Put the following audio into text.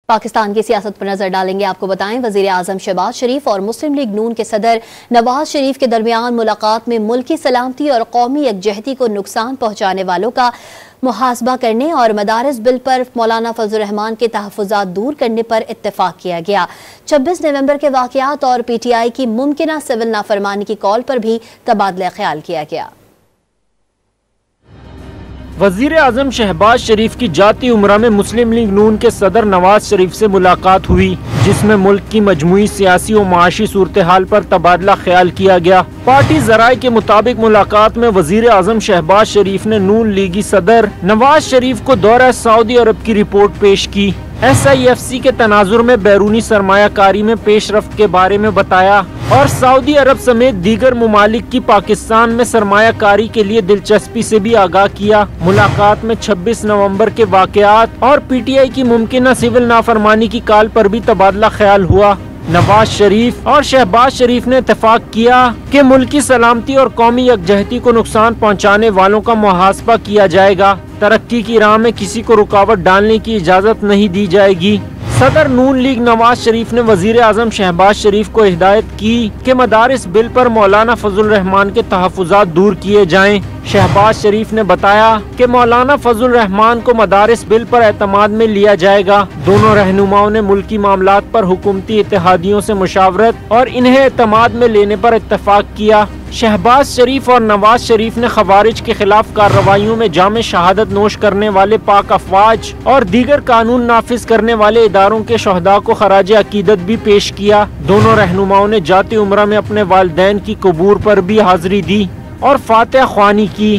पाकिस्तान की सियासत पर नजर डालेंगे। आपको बताएं, वजीर आजम शहबाज शरीफ और मुस्लिम लीग नून के सदर नवाज शरीफ के दरमियान मुलाकात में मुल्की सलामती और कौमी यकजहती को नुकसान पहुंचाने वालों का मुहासबा करने और मदारिस बिल पर मौलाना फजल रहमान के तहफ़्फ़ुज़ात दूर करने पर इत्तेफाक किया गया। 26 नवंबर के वाक़यात और PTI की मुमकिना सिविल नाफरमानी की कॉल पर भी तबादला ख्याल किया गया। वजीर आजम शहबाज शरीफ की जाती उम्रा में मुस्लिम लीग नून के सदर नवाज शरीफ से मुलाकात हुई, जिसमें मुल्क की मजमूई सियासी और माशी सूरत हाल पर तबादला ख्याल किया गया। पार्टी जराये के मुताबिक मुलाकात में वजीर आजम शहबाज शरीफ ने नून लीगी सदर नवाज शरीफ को दौरा सऊदी अरब की रिपोर्ट पेश की। SIFC के तनाजुर में बैरूनी सरमायाकारी में पेशरफ्त के बारे में बताया और सऊदी अरब समेत दीगर मुमालिक की पाकिस्तान में सरमायाकारी के लिए दिलचस्पी से भी आगाह किया। मुलाकात में 26 नवंबर के वाक़यात और PTI की मुमकिना सिविल नाफरमानी की कॉल पर भी तबादला ख्याल हुआ। नवाज शरीफ और शहबाज शरीफ ने इत्तेफाक किया कि मुल्की सलामती और कौमी यकजहती को नुकसान पहुंचाने वालों का मुहासबा किया जाएगा। तरक्की की राह में किसी को रुकावट डालने की इजाज़त नहीं दी जाएगी। सदर नून लीग नवाज शरीफ ने वजीर आजम शहबाज शरीफ को हिदायत की कि मदारिस बिल पर मौलाना फजल रहमान के तहफ़्फ़ुज़ात दूर किए जाएं। शहबाज शरीफ ने बताया कि मौलाना फजल रहमान को मदारिस बिल पर एतमाद में लिया जाएगा। दोनों रहनुमाओं ने मुल्की मामलात पर हुकूमती इत्तेहादियों से मुशावरत और इन्हें एतमाद में लेने पर इत्तेफाक किया। शहबाज शरीफ और नवाज शरीफ ने खवारिज के खिलाफ कार्रवाइयों में जामे शहादत नोश करने वाले पाक अफवाज और दीगर कानून नाफिज करने वाले इदारों के शहदा को खराज अकीदत भी पेश किया। दोनों रहनुमाओं ने जाती उम्रा में अपने वालिदैन की कबूर पर भी हाजिरी दी और फातिहा ख्वानी की।